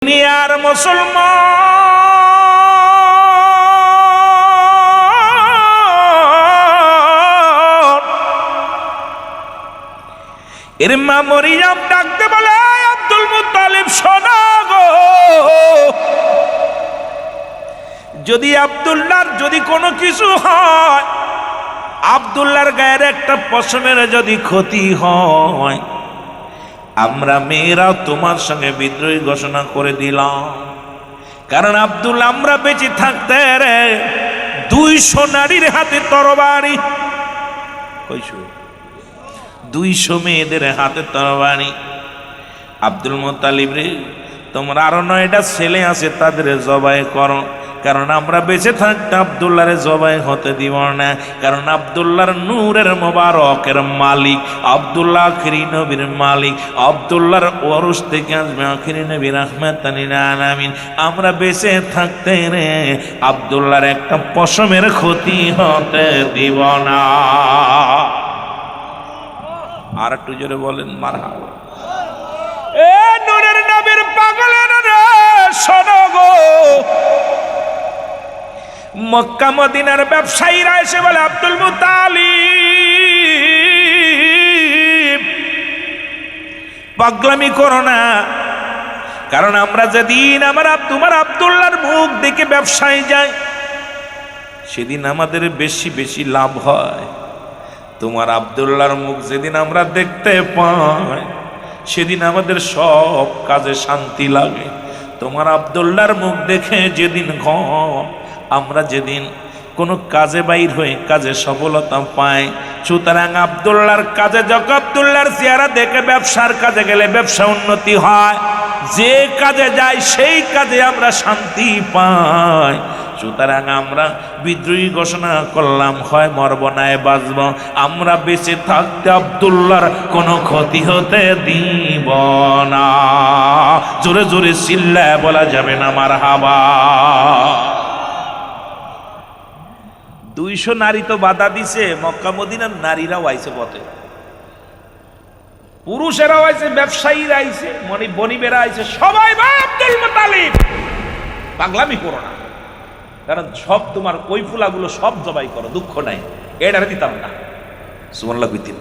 দুনিয়ার মুসলমান এর মা মরিয়ম ডাকতে বলে, আব্দুল মুত্তালিব শোনো গো, যদি আব্দুল্লাহর যদি কোনো কিছু হয়, আব্দুল্লাহর গায়ের একটা পশমের যদি ক্ষতি হয়, আমরা মেয়েরা তোমার সঙ্গে বিদ্রোহী ঘোষণা করে দিলাম। কারণ আব্দুল্লাহ আমরা বেঁচে থাকতে রে 200 নারীর হাতে তরবারি, 200 মেয়েদের হাতে তরবারি। আব্দুল মুত্তালিব রে, তোমরা আরো 9টা ছেলে আছে, তাদের জবাই করো, কারণ আমরা বেঁচে থাকতে আব্দুল্লাহরে জবাই হতে দিব না। কারণ আব্দুল্লাহর নূরের মোবারকের মালিক, আব্দুল্লাহ আখিরি নবীর মালিক, আব্দুল্লাহর ওরস থেকে আসবে আখিরি নবী রাহমাতাল লিল আলামিন। আমরা বেঁচে থাকতে রে আব্দুল্লাহর একটা পশমের ক্ষতি হতে দিব না। আর একটু জোরে বলেন মারহাবা। এ নূরের নবীর পাগলের রে, শোনো গো, মক্কা মদিনার ব্যবসায়ীরা এসে বলে, আব্দুল মুত্তালিব পাগলামি করো না, কারণ আমরা যেদিন তোমার আব্দুল্লাহর মুখ দেখে ব্যবসায় যাই, সেদিন আমাদের বেশি বেশি লাভ হয়। তোমার আব্দুল্লাহর মুখ যেদিন আমরা দেখতে পাই, সেদিন আমাদের সব কাজে শান্তি লাগে। তোমার আব্দুল্লাহর মুখ দেখে যেদিন আমরা যেদিন কোনো কাজে বাইর হয়ে কাজে সফলতা পাই, সুতরাং আব্দুল্লাহর কাজে যখন আব্দুল্লাহর চেহারা দেখে ব্যবসার কাজে গেলে ব্যবসা উন্নতি হয়, যে কাজে যাই সেই কাজে আমরা শান্তি পাই। সুতরাং আমরা বিদ্রোহী ঘোষণা করলাম, হয় মরব নাই বাঁচব, আমরা বেঁচে থাকতে আব্দুল্লাহর কোনো ক্ষতি হতে দিব না। জোরে জোরে চিল্লায় বলা যাবে না মারহাবা। 200 নারী তো বাধা দিছে, মক্কা মদিনার নারীরাও আইছে পথে, পুরুষেরাও আইছে, ব্যবসায়ীরা আইছে, বনিবেরা আইছে, সবাই ভাই আব্দুল মুত্তালিব পাগলামি করো না, কারণ সব তোমার ওই ফুলাগুলো সব জবাই করো, দুঃখ নাই, এটারে দিতাম না। সুবহানাল্লাহ কইতেন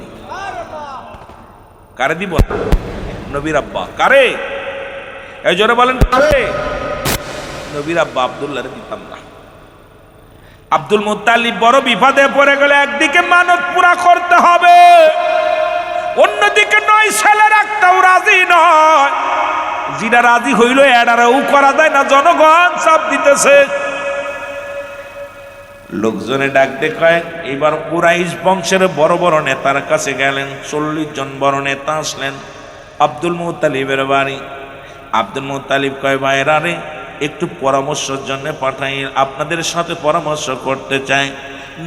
কারে দিব? নবীর আব্বা। কারে? এই জোরে বলেন কারে? নবীর আব্বা আব্দুল্লাহরে দিতাম না। আব্দুল মুত্তালিব বড় বিপদে পড়ে গেলে, একদিকে মানত পুরা করতে হবে, অন্যদিকে 9 ছেলের একটাও রাজি নয়। যেটা রাজি হইল এটারও করা যায় না, জনগণ চাপ দিতেছে। লোকজনে ডাক দেখায়, এবার কুরাইশ বংশের বড় বড় নেতার কাছে গেলেন। 40 জন বড় নেতা আসলেন আব্দুল মুত্তালিবের বাড়ি। আব্দুল মুত্তালিব কয়, ভাইরা রে, একটু পরামর্শের জন্য পাঠাই, আপনাদের সাথে পরামর্শ করতে চাই।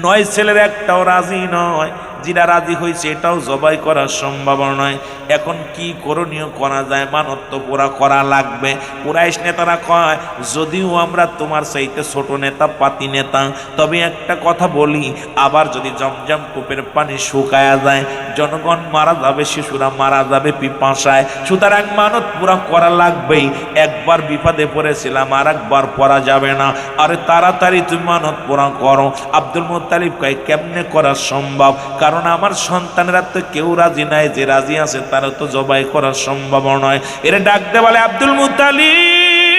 9 ছেলের একটাও রাজি নয়, যেটা রাজি হয়েছে এটাও জবাই করা সম্ভব নয়। এখন কি করণীয় করা যায়? মানত তো পুরা করা লাগবে। কুরাইশ নেতারা কয়, যদিও আমরা তোমার চাইতে ছোট নেতা, পাতি নেতা, তবে একটা কথা বলি, আবার যদি জমজম কূপের পানি শুকায়া যায়, জনগণ মারা যাবে, শিশুরা মারা যাবে পিপাসায়, সুতরাং মানত পুরা করা লাগবেই। একবার বিপদে পড়েছিলাম, আর একবার পড়া যাবে না, আরে তাড়াতাড়ি তুমি মানত পুরা করো। আব্দুল মুত্তালিব কয়, কেমনে করা সম্ভব? কারণ আমার সন্তানেরা তো কেউ রাজি নাই, যে রাজি আছে তারা তো জবাই করা সম্ভব নয়। এর ডাকতে বলে, আব্দুল মুত্তালিব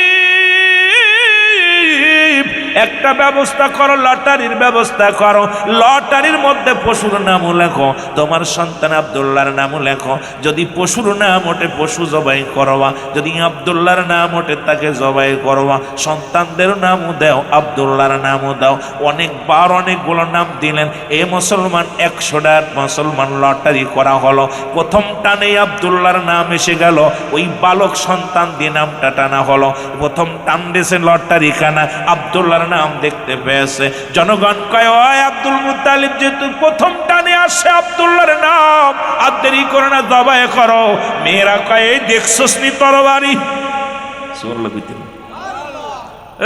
একটা ব্যবস্থা করো, লটারির ব্যবস্থা করো, লটারির মধ্যে পশুর নামও লেখো, তোমার সন্তান আব্দুল্লাহর নামও লেখো। যদি পশুর নাম ওঠে পশু জবাই করবা, যদি আব্দুল্লাহর নাম ওঠে তাকে জবাই করবা। সন্তানদের নামও দাও, আব্দুল্লাহর নামও দাও। অনেকবার অনেকগুলো নাম দিলেন। এ মুসলমান 100টা মুসলমান লটারি করা হলো। প্রথম টানে আব্দুল্লাহর নাম এসে গেল, ওই বালক সন্তান দিয়ে নামটা টানা হলো। প্রথম টান দিয়েছে লটারি খানা, আব্দুল্লাহর নাম দেখতে পেয়েছে। জনগণ কয়, ওই আব্দুল মুত্তালিব যেহেতু প্রথম টানে আসে আব্দুল্লাহর নাম, আর দেরি করে না, জবাই করো। মেয়েরা কয়, এই দেখছস নি তরবারি?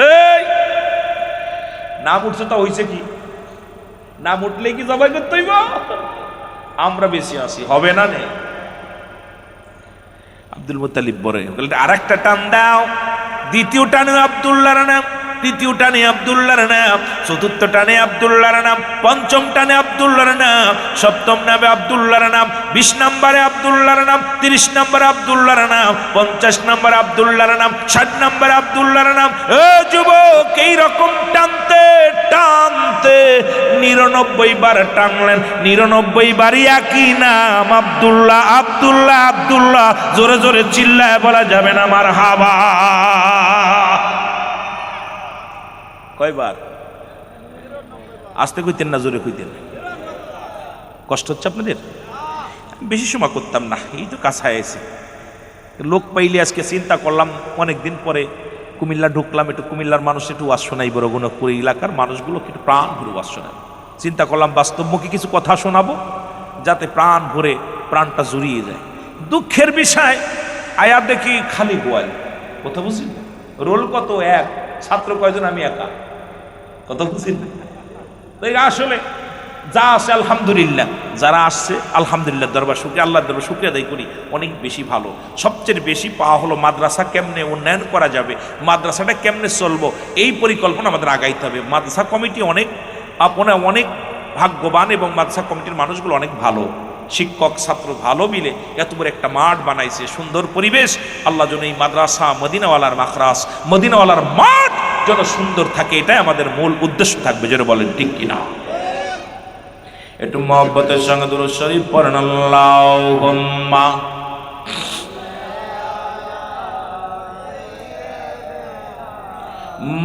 এই নাম উঠছে তো হইছে কি? নাম উঠলে কি জবাই করতে হইব? আমরা বেশি আসি, হবে না নে? আব্দুল মুত্তালিব বলে, আর একটা টান দাও। দ্বিতীয় টানে আব্দুল্লাহর নাম, তৃতীয় টানে আব্দুল্লাহর নাম, চতুর্থ টানে আব্দুল্লাহর নাম, পঞ্চম টানে আব্দুল্লাহর নাম, সপ্তম নামে আব্দুল্লাহর নাম, 20 নম্বরে আব্দুল্লাহর নাম, 30 নম্বরে আব্দুল্লাহর নাম, 50 নম্বরে আব্দুল্লাহর নাম, 60 নম্বরে আব্দুল্লাহর নাম। ও যুবক, এই রকম টানতে টানতে 99 বার টানলেন, 99 বারই একই নাম, আব্দুল্লাহ আব্দুল্লাহ আব্দুল্লাহ। জোরে জোরে চিল্লায় বলা যাবে না মারহাবা? কয়বার? আস্তে কইতেন না জোরে কইতেন? কষ্ট হচ্ছে আপনাদের? বেশি সময় করতাম না, এই তো কাছায় এসে লোক পাইলে আজকে চিন্তা করলাম অনেকদিন পরে কুমিল্লা ঢুকলাম, একটু কুমিল্লার মানুষ একটু ওয়াজ শোনাই, বড় গুণপুর এলাকার মানুষগুলো একটু প্রাণ ভরে ওয়াজ শোনায়। চিন্তা করলাম বাস্তবমুখী কিছু কথা শোনাবো যাতে প্রাণ ভরে প্রাণটা জুড়িয়ে যায়। দুঃখের বিষয় আয়া দেখি খালি গোয়াল, কথা বুঝলি? রোল কত? এক। ছাত্র কয়জন? আমি একা। কথা বুঝলি? আসলে যা আছে আলহামদুলিল্লাহ, যারা আসছে আলহামদুলিল্লাহ, দরবার শুকরিয়া, আল্লাহর দরবার শুকরিয়া আদায় করি, অনেক বেশি ভালো। সবচেয়ে বেশি পাওয়া হলো মাদ্রাসা কেমনে উন্নয়ন করা যাবে, মাদ্রাসাটা কেমনে চলবো, এই পরিকল্পনা আমাদের আগাইতে হবে। মাদ্রাসা কমিটি অনেক অনেক ভাগ্যবান এবং মাদ্রাসা কমিটির মানুষগুলো অনেক ভালো, শিক্ষক ছাত্র ভালো মিলে এত বড় একটা মাঠ বানাইছে, সুন্দর পরিবেশ। আল্লাহ যেন এই মাদ্রাসা মদিনাওয়ালার মাখরাস, মদিনাওয়ালার মাঠ যেন সুন্দর থাকে, এটাই আমাদের মূল উদ্দেশ্য থাকবে। যেন বলেন ঠিক কিনা? একটু মহব্বতের সঙ্গে দুরূদ শরীফ পড়েন। আল্লাহুম্মা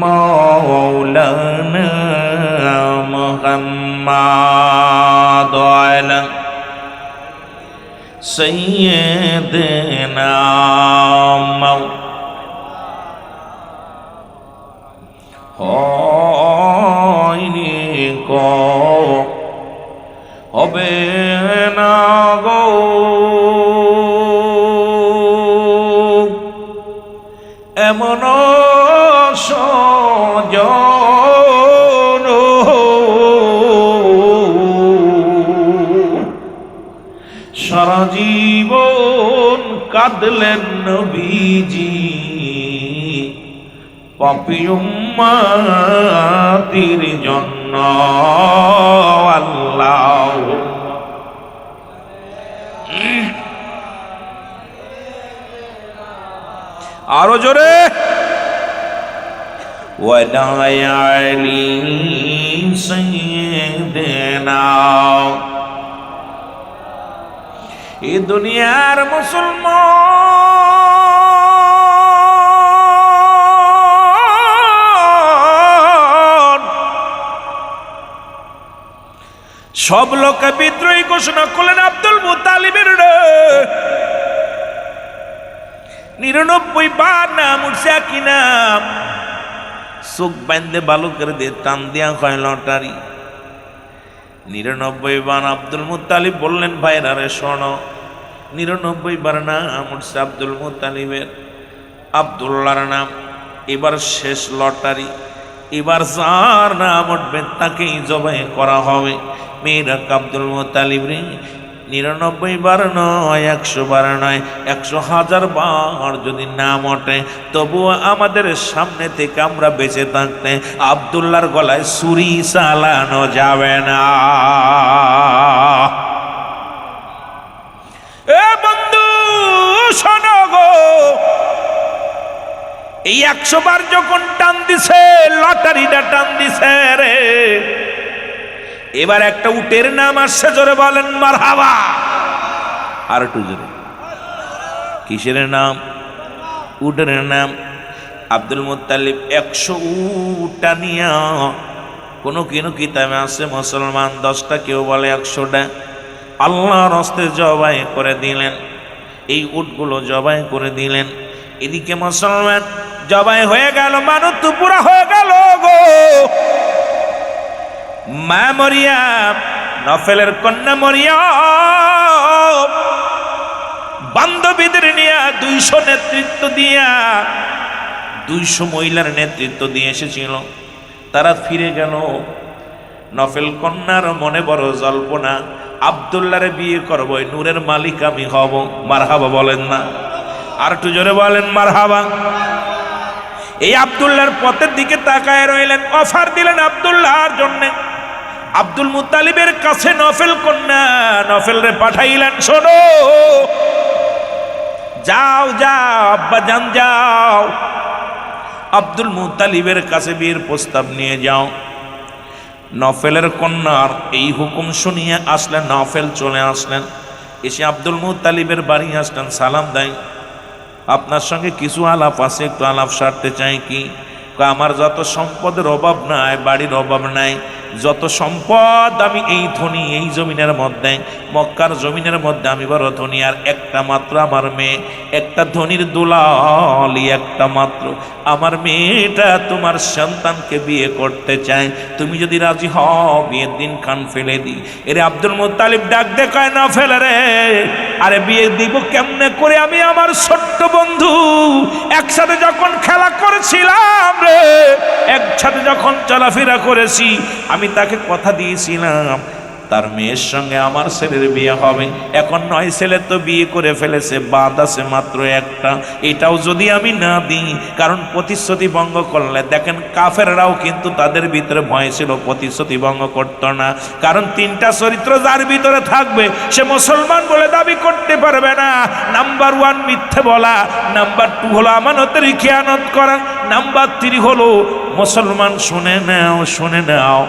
মাওলানা মুহাম্মাদ আলা সাইয়্যিদিনা হয়নি কো হবে না গো এমন সজন, সারা জীবন কাঁদলেন নবীজি পাপী উম্মতির জন্য। আল্লাহ আরো জোরে। ওয়ালা আলি সাইয়্যিদিনা। এই দুনিয়ার মুসলমান সব লোকে বিদ্রোহী ঘোষণা করলেন আব্দুল মুত্তালিবের 99 বার নাম উঠছে, একই নাম। চোখ বান্ধে বালু করে দিয়ে টান দিয়া হয় লটারি। 99 বার আব্দুল মুত্তালিব বললেন, ভাইরা রে শোনো, 99 বার নাম উঠছে আব্দুল মুত্তালিবের, আব্দুল্লাহর নাম। এবার শেষ লটারি, এবার যার নাম উঠবে তাকেই জবাই করা হবে। মেয়েরা আব্দুল মুত্তালিব রে 99 বার নয়, 100 বার নয়, 100,000 বার যদি নাম ওঠে, তবুও আমাদের সামনে থেকে আমরা বেঁচে থাকতে আব্দুল্লাহর গলায় ছুরি চালানো যাবে না। এ বন্ধু শোনো গো, এই 100 বার যখন টান দিছে, লটারিটা টান দিছে রে, এবার একটা উটের নাম আসছে, জোরে বলেন মারহাবা। আর একটু জোরে। কিসের নাম? উটের নাম। আব্দুল মুত্তালিব 100 উট নিয়া, কোনো কিতাবে আছে মুসলমান 10টা, কেউ বলে 100টা, আল্লাহর হস্তে জবাই করে দিলেন। এই উটগুলো জবাই করে দিলেন। এদিকে মুসলমান জবাই হয়ে গেল, মানুষ তো পুরা হয়ে গেল গো। মা মরিয়ম, নফলের কন্যা মরিয়ম বান্ধবীদের নিয়ে 200 নেতৃত্ব দিয়া, 200 মহিলার নেতৃত্ব দিয়ে এসেছিল। তারা ফিরে গেল। নফল কন্যার মনে বড় জল্পনা, আব্দুল্লাহরে বিয়ে করবো, নূরের মালিক আমি হব। মারহাবা বলেন না? আর একটু জোরে বলেন মারহাবা। এই আব্দুল্লাহর পথের দিকে তাকায় রইলেন, অফার দিলেন আব্দুল্লাহর জন্য। আব্দুল মুত্তালিবের কাছে নফেল কন্যা নফেল রে পাঠাইলেন, শোনো, যাও যাও আব্বা জান যাও, আব্দুল মুত্তালিবের কাছে বিয়ের প্রস্তাব নিয়ে যাও। নফেলের কন্যার এই হুকুম শুনিয়ে আসলেন, নফেল চলে আসলেন, এসে আব্দুল মুত্তালিবের বাড়ি আসলেন, সালাম দেয়, আপনার সঙ্গে কিছু আলাপ আছে, একটু আলাপ সারতে চাই। কি? আমার যত সম্পদের অভাব নাই, বাড়ির অভাব নাই, যত সম্পদ আমি এই ধনী, এই জমিনের মধ্যে, মক্কার জমিনের মধ্যে আমি বড় ধনী, আর একটা মাত্র আমার মেয়ে, একটা ধনীর দুলালি একটা মাত্র আমার মেয়েটা তোমার সন্তানকে বিয়ে করতে চায়, তুমি যদি রাজি হও বিয়ের দিন কান ফেলে দিই। এরে আব্দুল মুত্তালিব ডাক দেখায়, না ফেলে রে, আরে বিয়ে দিব কেমনে করে? আমি আমার ছোট্ট বন্ধু একসাথে যখন খেলা করেছিলাম রে, একসাথে যখন চলাফেরা করেছি, আমি তাকে কথা দিয়েছিলাম তার মেয়ের সঙ্গে আমার ছেলের বিয়ে হবে। এখন 9 ছেলে তো বিয়ে করে ফেলেছে, বাদ আছে মাত্র একটা, এটাও যদি আমি না দিই, কারণ প্রতিশ্রুতি ভঙ্গ করলে, দেখেন কাফেররাও কিন্তু তাদের ভিতরে ভয় ছিল, প্রতিশ্রুতি ভঙ্গ করতো না, কারণ 3টা চরিত্র যার ভিতরে থাকবে সে মুসলমান বলে দাবি করতে পারবে না। নাম্বার 1 মিথ্যে বলা, নাম্বার 2 হলো আমানতের খেয়ানত করা, নাম্বার 3 হলো মুসলমান। শুনে নাও, শুনে নাও,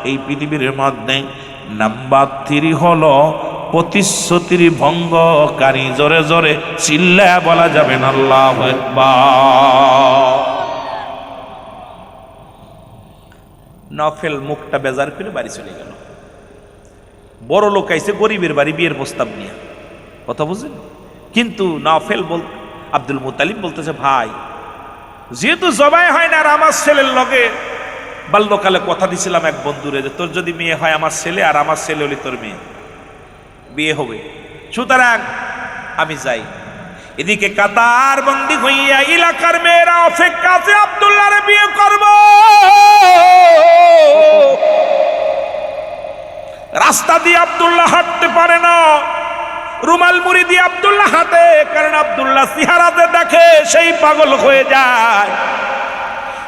এই পৃথিবীর মধ্যে নাম্বার 3 হলো প্রতিশ্রুতির ভঙ্গকারী। জোরে জোরে চিল্লায়া বলা যাবে না আল্লাহু আকবার। নফেল মুখটা বেজার করে বাড়ি চলে গেল। বড় লোক আইছে গরিবের বাড়ি বিয়ের প্রস্তাব নিয়ে, কথা বুঝেন? কিন্তু নফেল আব্দুল মুত্তালিব বলতেছে, ভাই যেহেতু জবাই হয় না, আর আমার ছেলের লগে বাল্যকালে কথা দিছিলাম এক বন্ধুরে যে তোর যদি মেয়ে হয় আমার ছেলে, আর আমার ছেলে হলে তোর মেয়ে বিয়ে হবে, সুতরাং আমি যাই। এদিকে কাতার বন্দি হইয়া এলাকার মেয়েরা অপেক্ষা আছে আব্দুল্লাহরে বিয়ে করব। রাস্তা দিয়ে আব্দুল্লাহ হাঁটতে পারে না, রুমাল মুড়ি দিয়ে আব্দুল্লাহ হাঁটে, কারণ আব্দুল্লাহ চেহারাতে দেখে সেই পাগল হয়ে যায়,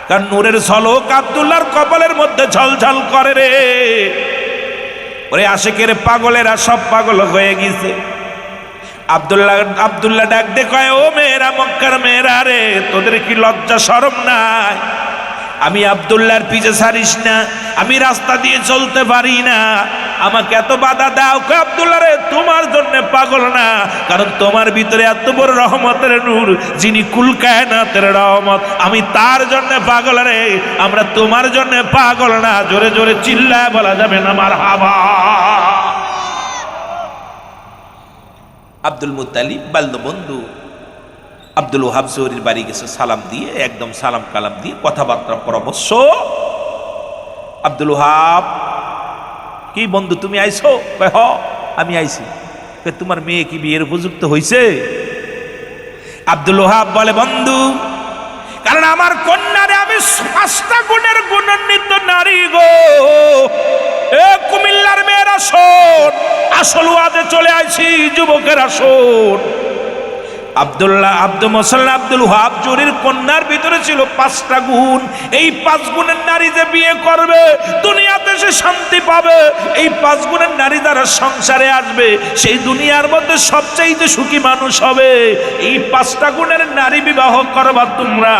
কারণ নূরের ঝলক আব্দুল্লাহর কপালের মধ্যে ঝলঝল করে রে। ওরে আশিকের পাগলেরা সব পাগল হয়ে গেছে। আব্দুল্লাহ ডাক দে কয়, ও মেয়েরা, মক্কার মেয়েরা রে, তোদের কি লজ্জা শরম নাই? আমি আব্দুল্লাহর পিছে ছাড়িস না, আমি রাস্তা দিয়ে চলতে পারি না, আমাকে এত বাধা দাও। আব্দুল্লাহ রে, তোমার জন্য পাগল না, কারণ তোমার ভিতরে এত বড় রহমতের নূর, যিনি কুল কায়নাতের রহমত, আমি তার জন্য পাগল রে, আমরা তোমার জন্য পাগল না। জোরে জোরে চিল্লায় বলা যাবে না মারহাবা। আব্দুল মুত্তালিব বাল্য বন্ধু আব্দুল ওহাব জহুরীর বাড়ি গেছে, সালাম দিয়ে, একদম সালাম কালাম দিয়ে কথাবার্তা পরামর্শ। আব্দুল ওহাব, কি বন্ধু তুমি আইছো? হ আমি আইছি। তোমার মেয়ে কি বিয়ের উপযুক্ত হইছে? আব্দুল ওহাব বলে, বন্ধু, কারণ আমার কন্যারে আমি 5টা গুণের গুণান্বিত নারী গো। এ কুমিল্লার মেয়েরা শোন, আসল ওয়াজে চলে আইছি, যুবকেরা শোন। আব্দুল ওহাব জহুরীর কন্যার ভিতরে ছিল 5টা গুণ। এই 5 গুণের নারী যে বিয়ে করবে, দুনিয়াতে সে শান্তি পাবে। এই 5 গুণের নারী যারা সংসারে আসবে, সেই দুনিয়ার মধ্যে সবচাইতে সুখী মানুষ হবে। এই 5টা গুণের নারী বিবাহ করবা তোমরা।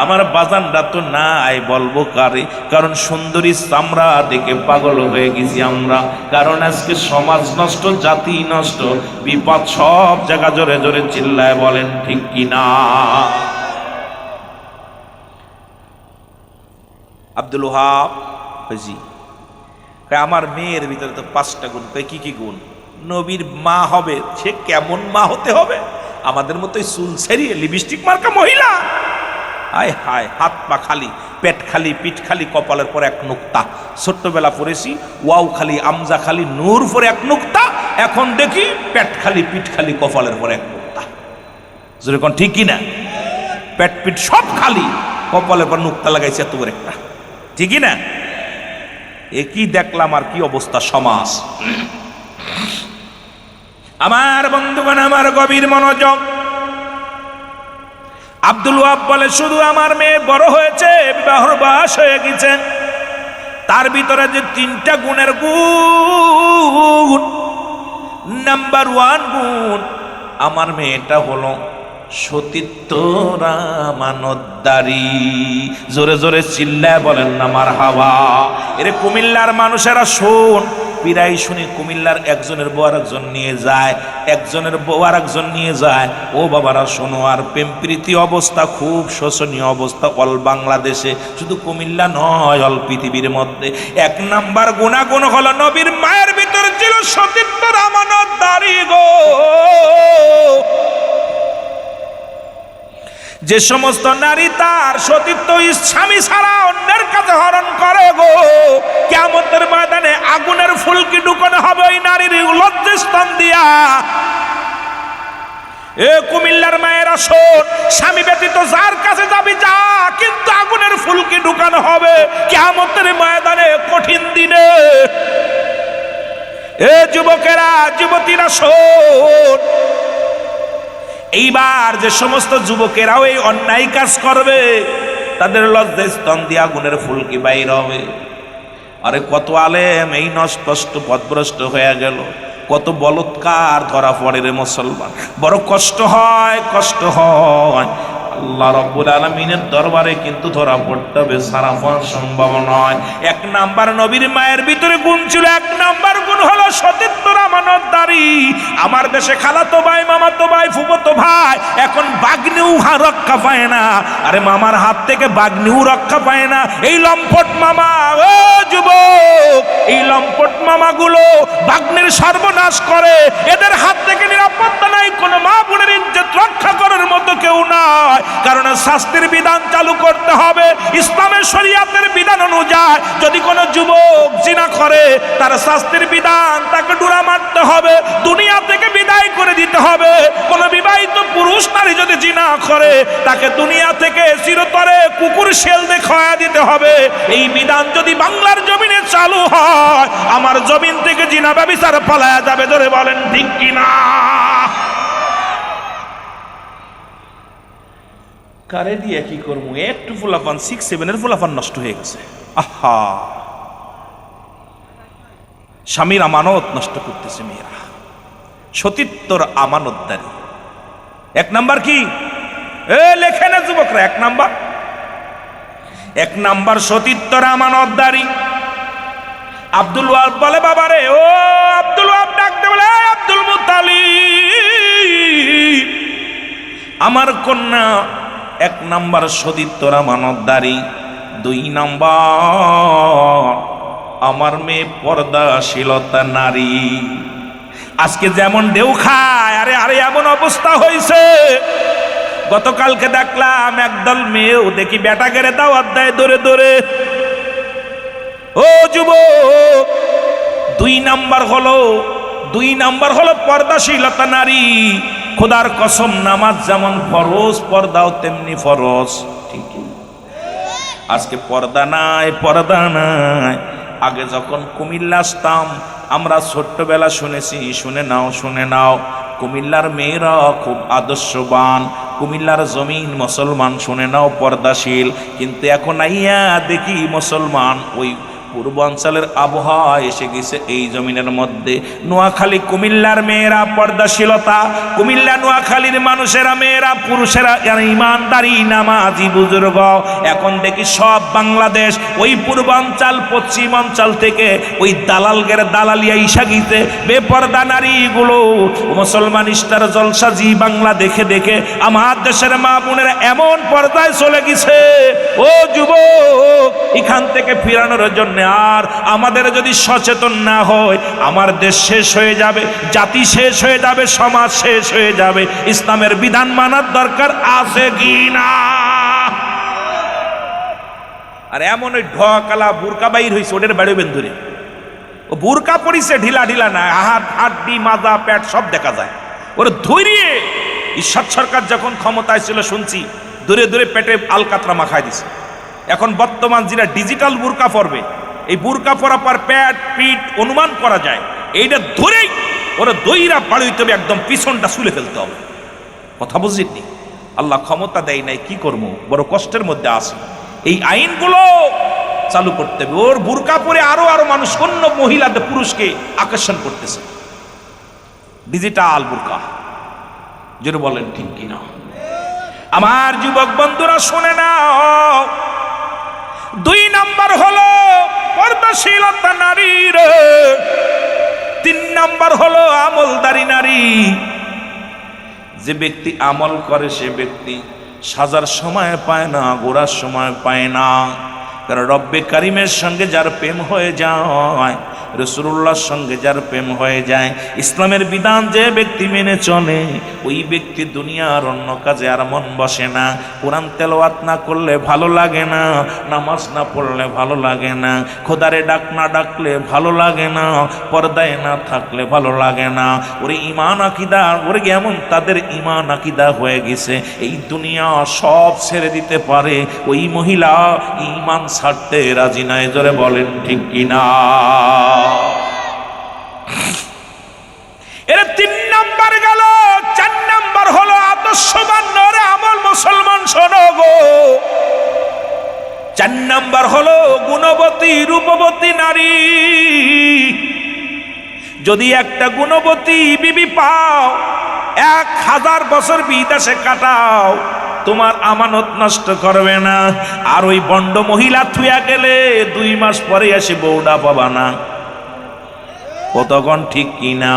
আমার বাজানরা তো নাই, বলবো কারে? কারণ সুন্দরী চামড়া দেখে পাগল হয়ে গেছি আমরা। কারণ আজকে সমাজ নষ্ট, জাতি নষ্ট, বিপদ সব জায়গা। জোরে জোরে চিল্লায় বলেন ঠিক কিনা? আব্দুল ওহাব জি, আমার মেয়ের ভিতরে তো 5টা গুণ। কি কি গুণ? নবীর মা হবে। সে কেমন মা হতে হবে? আমাদের মতোই চুল ছেড়িয়ে লিপস্টিক মার্কা মহিলা? হায় হায়, হাত পা খালি, পেট খালি, পিঠ খালি, কপালের পর 1 নুক্তা। ছোট্টবেলা পড়েছি ওয়াও খালি, আমজা খালি, নূর পরে 1 নুক্তা। এখন দেখি পেট খালি, পিঠ খালি, কপালের পর 1 নুক্তা। যেরকম ঠিক কিনা? পেট পিঠ সব খালি, কপালের পর নুক্তা লাগাইছে এত বড় একটা, ঠিকই না? এ কি দেখলাম, আর কি অবস্থা সমাজ। আমার বন্ধুগণ, আমার গভীর মনোযোগ। আব্দুল ওয়াহাব বলে শুধু আমার মেয়ে বড় হয়েছে, বিবাহর বয়স হয়ে গেছে, তার ভিতরে যে 3টা গুণের গুণ, নাম্বার 1 গুণ আমার মেয়েটা হলো সতীত্বর আমানতদারি। জোরে জোরে চিল্লায় বলেন না মারহাবা। এরে কুমিল্লার মানুষেরা শোন, প্রায় শুনি কুমিল্লার একজনের বউ আর একজন নিয়ে যায়, একজনের বউ আর একজন নিয়ে যায়। ও বাবারা শোনো, আর প্রেম প্রীতি অবস্থা খুব শোচনীয় অবস্থা অল বাংলাদেশে, শুধু কুমিল্লা নয়, অল পৃথিবীর মধ্যে। 1 নাম্বার গুণাগুণ হলো নবীর মায়ের ভিতরে ছিল সতীত্বর আমানতদারি গো। যে সমস্ত নারী তার সতীত্ব স্বামী ছাড়া অন্যের কাছে হরণ করে গো, কিয়ামতের ময়দানে আগুনের ফুলকি ঢুকানো হবে ওই নারীর লজ্জাস্থান দিয়া। এ কুমিল্লার মায়েরা শোন, স্বামী ব্যতীত যার কাছে যাবি যা, কিন্তু আগুনের ফুলকি ঢুকানো হবে কিয়ামতের ময়দানে কঠিন দিনে। এ যুবকেরা যুবতীরা শোন, এইবার যে সমস্ত যুবকেরাও এই অন্যায় কাজ করবে তাদের লজ্জায় স্তন দিয়ে আগুনের ফুলকি বাইর হবে। আরে কত আলেম এই নষ্ট পথভ্রষ্ট হয়ে গেল, কত বলৎকার ধরা পড়ে রে মুসলমান। বড় কষ্ট হয়, কষ্ট হয়। আল্লাহ রাব্বুল আলামিনের দরবারে কিন্তু ধরা পড়তে হবে, সারা পাওয়া সম্ভব নয়। 1 নাম্বার নবীর মায়ের ভিতরে গুণ ছিল, 1 নাম্বার গুণ হলো সতীত্বর আমানতদারি। আমার দেশে খালাতো ভাই, মামাতো ভাই, ফুফাতো ভাই এখন বাগ্নিও রক্ষা পায় না। আরে মামার হাত থেকে বাগ্নিও রক্ষা পায় না। এই লম্পট মামা, ও যুবক, এই লম্পট মামাগুলো বাগ্নির সর্বনাশ করে। এদের হাত থেকে নিরাপত্তা নাই, কোনো মা বোনের ইজ্জত রক্ষা করার মতো কেউ নাই। কারণ শাস্তির বিধান চালু করতে হবে ইসলামের শরীয়তের বিধান অনুযায়ী। যদি কোনো যুবক জিনা করে তার শাস্তির বিধান, তাকে ডুরা মারতে হবে, দুনিয়া থেকে বিদায় করে দিতে হবে। কোনো বিবাহিত পুরুষ নারী যদি জিনা করে তাকে দুনিয়া থেকে চিরতরে কুকুর শেল দিয়ে খাওয়া দিতে হবে। এই বিধান যদি বাংলার জমিনে চালু হয়, আমার জমিন থেকে জিনা ব্যভিচার পালায়া যাবে। ধরে বলেন ঠিক কিনা? কারে দিয়ে কি করবো? একটু ফুলাফান 6-7 ফুলাফান নষ্ট হয়ে গেছে। আহা, স্বামীর আমানত নষ্ট করতেছে মেয়েরা। সতীত্বর আমানতদারি 1 নাম্বার কি? লেখে না যুবকরা, 1 নাম্বার সতীত্বর আমানতদারি। আব্দুল ওয়াহাব বলে, বাবারে ও আব্দুল ওয়াহাব ডাকতে বলে, আব্দুল মুত্তালিব, আমার কন্যা 1 নাম্বার সতীত্বর আমানতদারি, 2 নাম্বার আমার মেয়ে পর্দাশীলতা নারী। আজকে যেমন ঢেউ খায়, আরে আরে এমন অবস্থা হয়েছে। গতকালকে দেখলাম একদল মেয়েও দেখি বেটা গেড়ে দাওয়াত দেয় দৌড়ে দৌড়ে। ও যুবক, 2 নাম্বার হলো পর্দাশীলতা নারী। খোদার কসম, নামাজ যেমন ফরজ, পর্দাও তেমনি ফরজ। ঠিক, আজকে পর্দা নাই, পর্দা নাই। আগে যখন কুমিল্লা আসতাম আমরা ছোট্টবেলা শুনেছি, শুনে নাও, কুমিল্লার মেয়েরা খুব আদর্শবান, কুমিল্লার জমিন মুসলমান, শুনে নাও পর্দাশীল। কিন্তু এখন আইয়া দেখি মুসলমান ওই পূর্বাঞ্চলের আবহাওয়া এসে গেছে এই জমিনের মধ্যে। নোয়াখালী কুমিল্লার মেয়েরা পর্দাশীলতা, কুমিল্লা নোয়াখালীর মানুষেরা মেয়েরা পুরুষেরা ইমানদারি নামাজি বুজুর্গ। এখন দেখি সব বাংলাদেশ ওই পূর্বাঞ্চল পশ্চিমাঞ্চল থেকে ওই দালালগের দালালিয়া ইসা গিতে বেপর্দা নারীগুলো মুসলমান স্টার জলসা জি বাংলা দেখে দেখে আমার দেশের মা বোনেরা এমন পর্দায় চলে গেছে। ও যুবক, এখান থেকে ফিরানোর জন্য আর আমাদের যদি সচেতন না হয়, আমার দেশ শেষ হয়ে যাবে, জাতি শেষ হয়ে যাবে, সমাজ শেষ হয়ে যাবে। ইসলামের বিধান মানার দরকার আছে কি না? আর এমন ওই ঢকালা বুরকা বাইর হয়েছে, ওদের বাড়ি বেন্ধুরে ও বুরকা পরিছে ঢিলা ঢিলা না, হাড্ডি মাজা পেট সব দেখা যায়। ওরা ধৈর্যে ঈশ্বর সরকার যখন ক্ষমতায় ছিল শুনছি দূরে দূরে পেটে আলকাতরা মাখায় দিছে। এখন বর্তমান যেটা ডিজিটাল বুরকা পরবে, এই বুরকা পরা পর পেট পিঠ অনুমান করা যায়, এইটা ধরেই ওরা দইরা বাড়ি হইতে হবে, একদম পিছনটা চুলে ফেলতে হবে। কথা বুঝিনি? আল্লাহ ক্ষমতা দেয় নাই, কি করবো, বড় কষ্টের মধ্যে আছে। এই আইনগুলো চালু করতে হবে। ওর বুরকা পরে আরো আরো মানুষ অন্য মহিলাদের পুরুষকে আকর্ষণ করতেছে, ডিজিটাল বুরকা, যেটা বলেন ঠিক কিনা? আমার যুবক বন্ধুরা শুনে নাও, 2 নাম্বার হলো পর্দাশীলতা নারীর, 3 নাম্বার হলো আমলদারি নারী। যে ব্যক্তি আমল করে সে ব্যক্তি সাজার সময় পায় না, গোড়ার সময় পায় না। কারণ রব্বে কারিমের সঙ্গে যার প্রেম হয়ে যায়, রাসূলুল্লাহর সঙ্গে যার প্রেম হয়ে যায়, ইসলামের বিধান যে ব্যক্তি মেনে চলে, ওই ব্যক্তি দুনিয়ার অন্য কাজে আর মন বসে না। কোরআন তেলাওয়াত না করলে ভালো লাগে না, নামাজ না পড়লে ভালো লাগে না, খোদারে ডাক না ডাকলে ভালো লাগে না, পর্দায় না থাকলে ভালো লাগে না। ওরে ঈমান আকীদা, ওরে এমন তাদের ঈমান আকীদা হয়ে গেছে, এই দুনিয়া সব ছেড়ে দিতে পারে, ওই মহিলা ঈমান ছাড়তে রাজি নাই। জোরে বলেন ঠিক কিনা? এর 3 নাম্বার গেল। 4 নাম্বার হলো আদর্শবান নরে আমল। মুসলমান শোনো গো, 4 নাম্বার হলো গুণবতী রূপবতী নারী। যদি একটা গুণবতী বিবি পাও, 1000 বছর বিদেশে কাটাও, তোমার আমানত নষ্ট করবে না। আর ওই বন্ড মহিলা থুয়া গেলে 2 মাস পরে এসে বউডা পাবা না। কতক্ষণ ঠিক কিনা?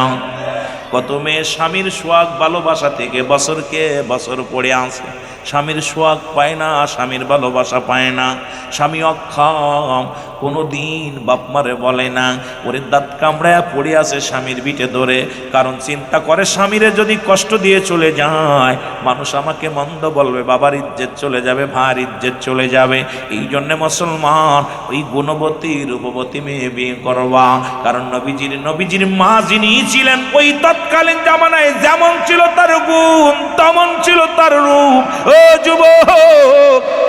কত মেয়ে স্বামীর সোহাগ ভালোবাসা থেকে বছরকে বছর পড়ে আছে, স্বামীর সোহাগ পায় না, স্বামীর ভালোবাসা পায় না। স্বামী অক্ষম, কোনো দিন বাপমারে বলে না, ওরে দাঁত কামড়ায় পড়ে আছে স্বামীর বিটে ধরে। কারণ চিন্তা করে স্বামীরে যদি কষ্ট দিয়ে চলে যায়, মানুষ আমাকে মন্দ বলবে, বাবার ইজ্জত চলে যাবে, ভাইয়ের ইজ্জত চলে যাবে। এই জন্যে মুসলমান ওই গুণবতী রূপবতী মেয়ে বিয়ে করবা। কারণ নবীজির মা যিনি ছিলেন, ওই তৎকালীন জামানায় যেমন ছিল তার গুণ, তেমন ছিল তার রূপ। ও যুবক,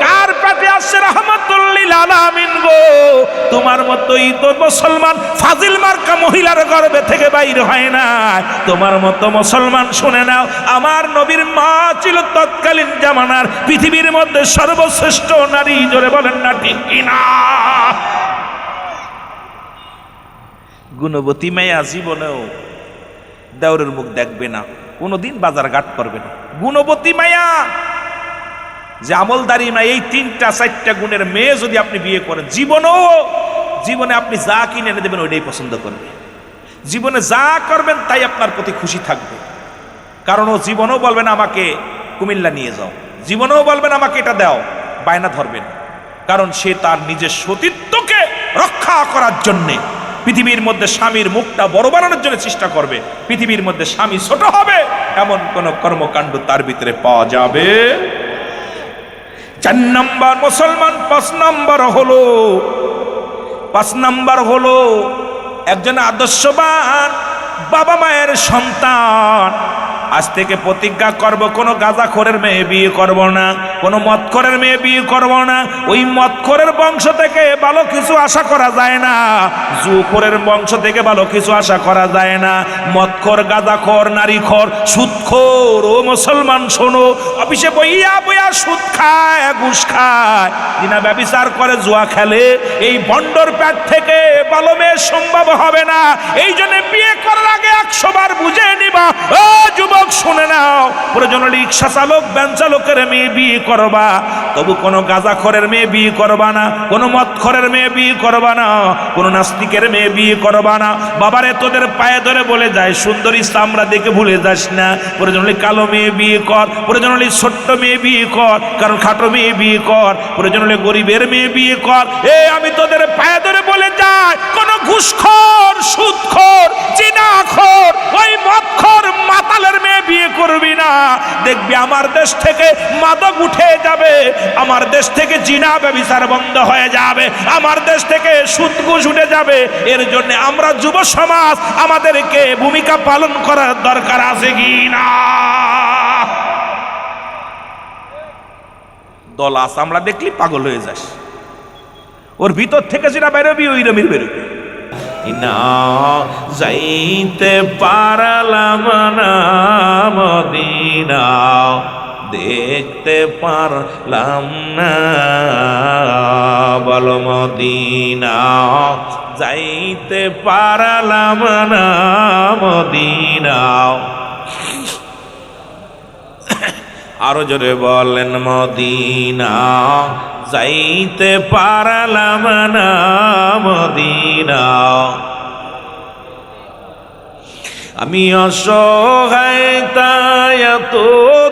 কার পেটে আসছে রাহমাতুল লিল আলামিন গো? তোমার মতোই তো মুসলমান ফাজিল মার্কা মহিলার গর্ভে থেকে বাইর হয় না। তোমার মতো মুসলমান শুনে নাও, আমার নবীর মা ছিল তৎকালীন জামানার পৃথিবীর মধ্যে সর্বশ্রেষ্ঠ নারী। জোরে বলেন না ঠিক কিনা? গুণবতী মেয়া জীবনেও দেওরের মুখ দেখবে না, কোনোদিন বাজার ঘাট করবে না। গুণবতী মায়া, যে আমলদারি মায়া, এই 3-4টা গুণের মেয়ে যদি আপনি বিয়ে করেন, জীবনে আপনি যা কিনে এনে দেবেন ওইটাই পছন্দ করবে। জীবনে যা করবেন তাই আপনার প্রতি খুশি থাকবে। কারণ ও জীবনেও বলবেন আমাকে কুমিল্লা নিয়ে যাও, জীবনেও বলবেন আমাকে এটা দাও, বায়না ধরবেন। কারণ সে তার নিজের সতীত্বকে রক্ষা করার জন্যে পৃথিবীর মধ্যে স্বামীর মুখটা বড় বানানোর জন্য চেষ্টা করবে। পৃথিবীর মধ্যে স্বামী ছোট হবে এমন কোন কর্মকাণ্ড তার ভিতরে পাওয়া যাবে। 4 নাম্বার মুসলমান। 5 নাম্বার হলো একজন আদর্শবান বাবা মায়ের সন্তান। আজ থেকে প্রতিজ্ঞা করব, কোনো গাঁজাখোরের মেয়ে বিয়ে করব না, কোনো মদখোরের মেয়ে বিয়ে করব না। ওই মদখোরের বংশ থেকে ভালো কিছু আশা করা যায় না, জুখোরের বংশ থেকে ভালো কিছু আশা করা যায় না। মদখোর, গাঁজাখোর, নারীখোর, সুদখোর, ও মুসলমান শোনো, অফিসে বইয়া সুদ খায়, ঘুষ খায়, দিনা ব্যভিচার করে, জুয়া খেলে, এই বন্ডর পেট থেকে ভালো মেয়ে সম্ভব হবে না। এই জন্য বিয়ে করার আগে 100 বার বুঝে নিবা। ও যুবক শুনে নাও, প্রয়োজন রিক্সা চালক, ভ্যান চালকের মেয়ে বিয়ে করবা, তবু কোনো গাঁজাখোরের মেয়ে বিয়ে করবা না, কোনো মদখোরের মেয়ে বিয়ে করবা না, কোনো নাস্তিকের মেয়ে বিয়ে করবা না। বাবারে তোদের পায়ে ধরে বলে যায়, সুন্দরী চামড়া দেখে ভুলে যাস না। প্রয়োজন কালো মেয়ে বিয়ে কর, প্রয়োজন ছোট্ট মেয়ে বিয়ে কর, কারণ খাটো মেয়ে বিয়ে কর, প্রয়োজন গরিবের মেয়ে বিয়ে কর। আমি তোদের পায়ে ধরে বলে যাই, কোন ঘুষখোর, সুদখোর, জিনাখোর, ওই মদখোর, মাতালের মেয়ে বিয়ে করবি না। দেখবি আমার দেশ থেকে মাদক উঠে যাবে, আমার দেশ থেকে জিনা ব্যভিচার বন্ধ হয়ে যাবে, আমার দেশ থেকে সুদ ঘুষ উঠে যাবে। এর জন্য আমরা যুব সমাজ আমাদেরকে ভূমিকা পালন করার দরকার আছে কি না? দল আছে, আমরা দেখলি পাগল হয়ে যাস, ওর ভিতর থেকে যেটা বেরোবি ওই রমির বেরোবি। না যাইতে পারলাম না মদিনা, দেখতে পারলাম না। বল মদিনা যাইতে পারলাম না মদিনা। আরো জোরে বলেন মদিনা যাইতে পারলাম না মদিনা। আমি অসহায় তাই এত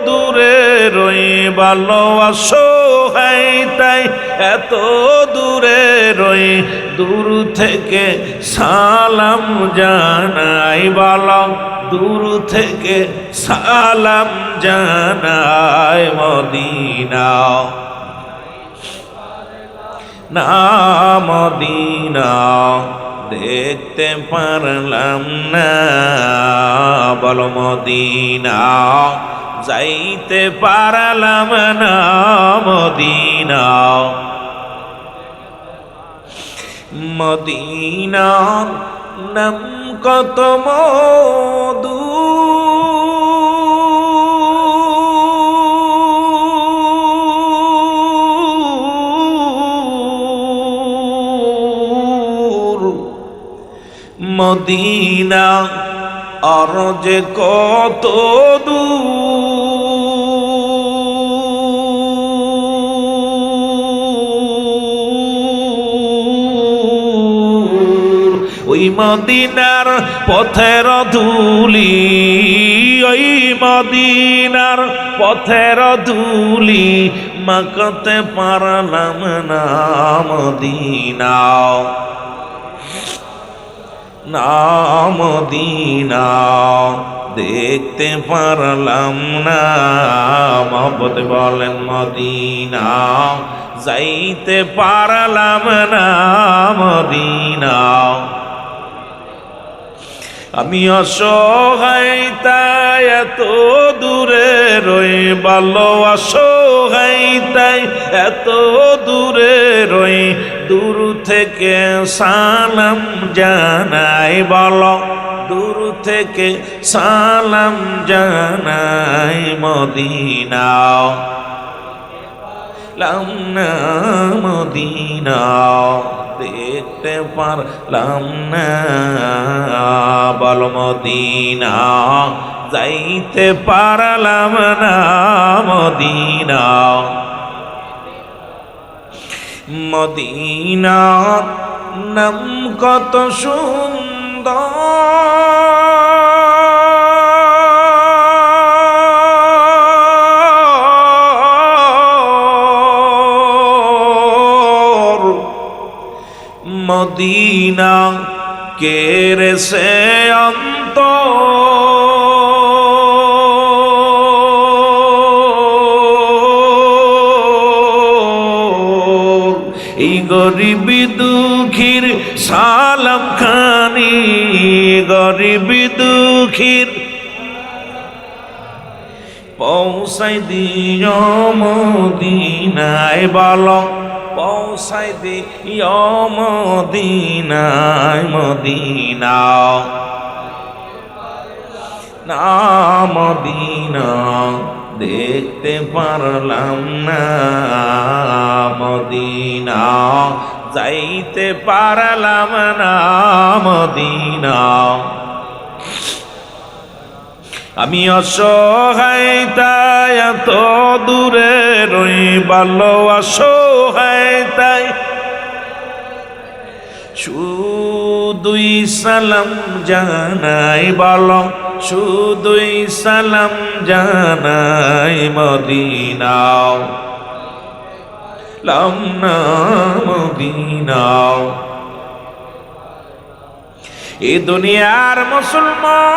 দূরে রই, ভালো অসহায় তাই এত দূরে রই, দূর থেকে সালাম জানাই। বলো দূর থেকে সালাম জানাই মদিনা না মদিনা দেখতে পারলাম না। বল মদিনা যাইতে পারলাম না মদিনা। মদিনার নাম কত মধু, মদিনা আর যে কত দূর, ওই মদিনার পথের ধুলি, ওই মদিনার পথের ধুলি মাখতে পারলাম না মদিনা না মদিনা দেখতে পারলাম না। মহব্বত বলেন মদিনা যাইতে পারলাম না মদিনা। আমি অসহায় তাই এত দূরে রই, ভালো অসহায় তাই এত দূরে রই, দূর থেকে সালাম জানাই। বলো দূর থেকে সালাম জানাই মদিনা লাম না মদিনা দেখতে পারলাম না। বল মদিনা যাইতে পারলাম না মদিনা। মদিনার নাম কত সুন্দর, মদিনা কেরে সে অন্তর, এই গরিবি দুঃখীর সালাম খানি, গরিবি দুঃখীর পৌঁছাই দিও মদিনায়। বলো পৌঁছাই দিও মদিনায় মদিনা না মদিনা দেখতে পারলাম না মদিনা যাইতে পারলাম না মদিনা। আমি অসহায় তাই এত দূরে রই, ভালো অসহায় তাই শুধুই সালাম জানাই। বলো শুধুই সালাম জানাই মদিনা লাম না মদিনা। এ দুনিয়ার মুসলমান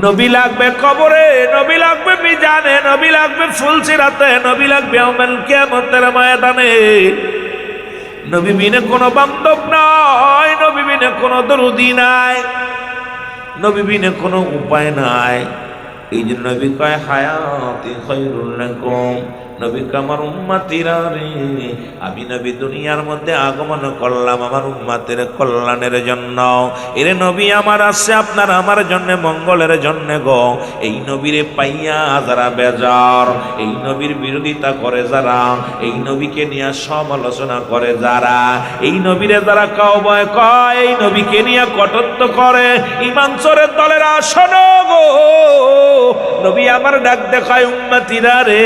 নবী লাগবে কবরে, নবী লাগবে মিজানে, নবী লাগবে ফুলসিরাতে, নবী লাগবে ইয়াউমুল কিয়ামতের ময়দানে। নবী বিনে কোনো বান্ধব নাই, নবী বিনে কোনো দরুদি নাই, নবী বিনে কোনো উপায় নাই। এই জন্য নবী কয় হায়াতি খায়রুল লাকুম, নবী আমার উম্মতিরা রে, আমি নবী দুনিয়ার মধ্যে আগমন করলাম আমার উম্মতের কল্যাণের জন্য। এরে নবী আমার আসছে আপনার আমার জন্য মঙ্গলের জন্য গো। এই নবীরে পাইয়া যারা বেজার, এই নবীর বিরোধিতা করে যারা, এই নবীকে নিয়ে সমালোচনা করে যারা, এই নবীরে যারা কাউবয় কয়, এই নবীকে নিয়ে কটুক্তি করে, ঈমান চোরের দলেরা শোনো গো। নবী আমার ডাক দেখায় উম্মতিরা রে,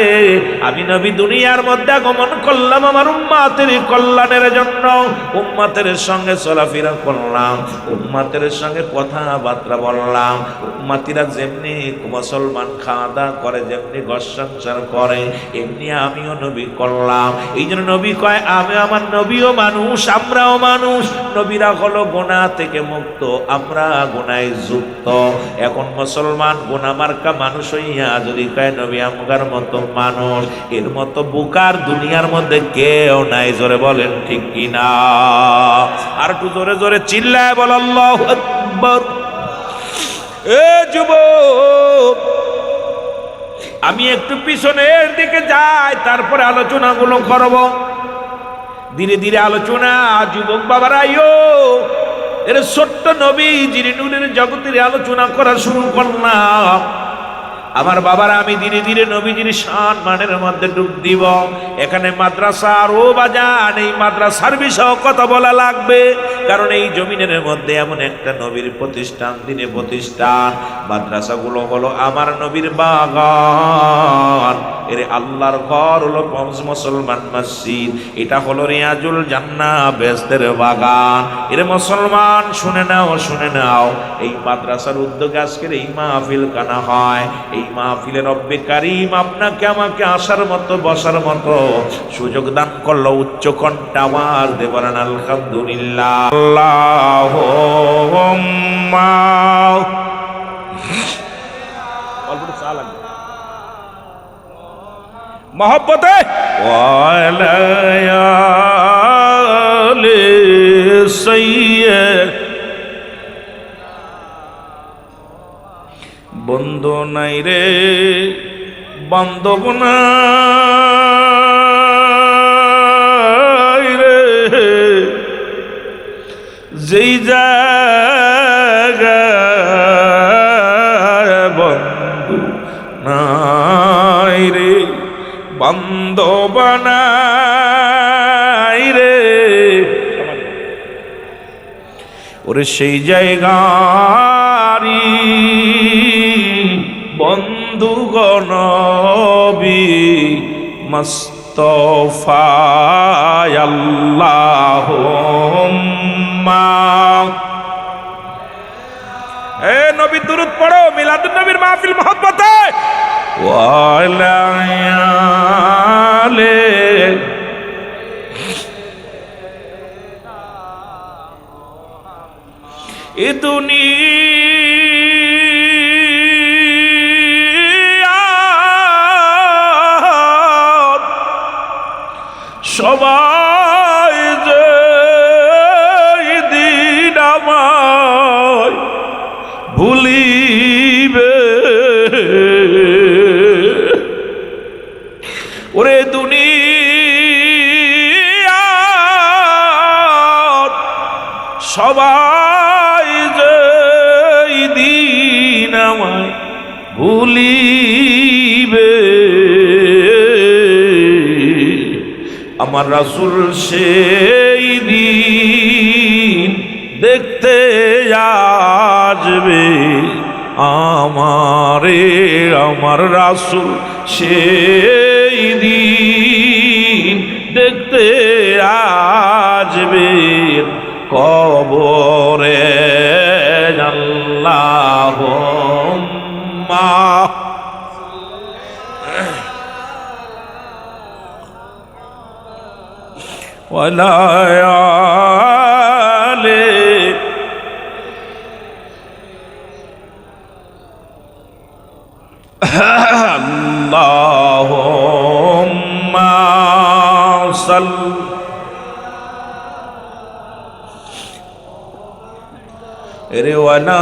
আমি নবী দুনিয়ার মধ্যে আগমন করলাম আমার উম্মতের কল্যাণের জন্য। উম্মতের সঙ্গে চলাফেরা করলাম, উম্মতের সঙ্গে কথাবার্তা বললাম। উম্মতিরা যেমনি মুসলমান খাওয়া দাওয়া করে, যেমনি ঘর সংসার করে, এমনি আমিও নবী করলাম। এই জন্য নবী কয় আমি আমার নবীও মানুষ, আমরাও মানুষ। নবীরা হলো গুনাহ থেকে মুক্ত, আমরা গুনায় যুক্ত। এখন মুসলমান গুনাহ মার্কা মানুষ হইয়া যদি কয় নবী আমগার মতো মানুষ, এর মতো বুকার দুনিয়ার মধ্যে কেউ নাই। জোরে বলেন ঠিক কিনা? আর একটু জোরে জোরে চিল্লায় বল আল্লাহু আকবার। এ যুবক, আমি একটু পিছনের দিকে যাই, তারপরে আলোচনাগুলো করব। ধীরে ধীরে আলোচনা। যুবক বাবারা, আইও এর ছোট্ট নবী যিনি নূরের জগতের আলোচনা করা শুরু করলাম। আমার বাবারা, আমি ধীরে ধীরে নবীজির শান মানের মধ্যে ডুব দিব। এখানে মাদ্রাসা আরো বাজান, এই মাদ্রাসার বিষয়ে কথা বলা লাগবে, কারণ এই জমিনের মধ্যে এমন একটা নবীর প্রতিষ্ঠান, দিনে প্রতিষ্ঠান। মাদ্রাসাগুলো হলো আমার নবীর বাগান। এর আল্লাহর ঘর হলো মুসলমান মসজিদ, এটা হলো রিয়াজুল জান্নাহ, বেহেশতের বাগান। এর মুসলমান শুনে নাও, শুনে নাও, এই মাদ্রাসার উদ্যোগে আজকের এই মাহফিল কানা হয়। এই মাহফিলে রব্বে কারীম আপনাকে আমাকে আসার মতো বসার মতো সুযোগ দান করলো। উচ্চ কণ্ঠে আওয়াজ দিয়ে বলেন আলহামদুলিল্লাহ। আল্লাহুম্মা মহব্বতে ওয়ালা আলি সাইয়্যিদ। বন্ধু নাই রে বান্ধব নাই রে, যেই জায়গায় বন্ধু নাই রে, বান্ধব নাই রে, ওরে সেই জায়গারি বন্ধুগণ নবী মুস্তাফা আল্লাহুম্মা। এ নবী দুরূদ পড়ো, মিলাদুন নবীর মাহফিল মহব্বতে ওয়ালা আলি। এ দুনিয়া সবাই যে দিন আমায় ভুলিবে, ওরে দুনিয়া সবাই যে দিন আমায় ভুলিবে, আমার রাসূল সেই দিন দেখতে আসবে আমারে। আমার রাসূল সেই দিন দেখতে আসবে কবরে। আল্লাহুম্মা ওয়ালা আলি। আল্লাহুম্মা সাল্লি রে ওয়ালা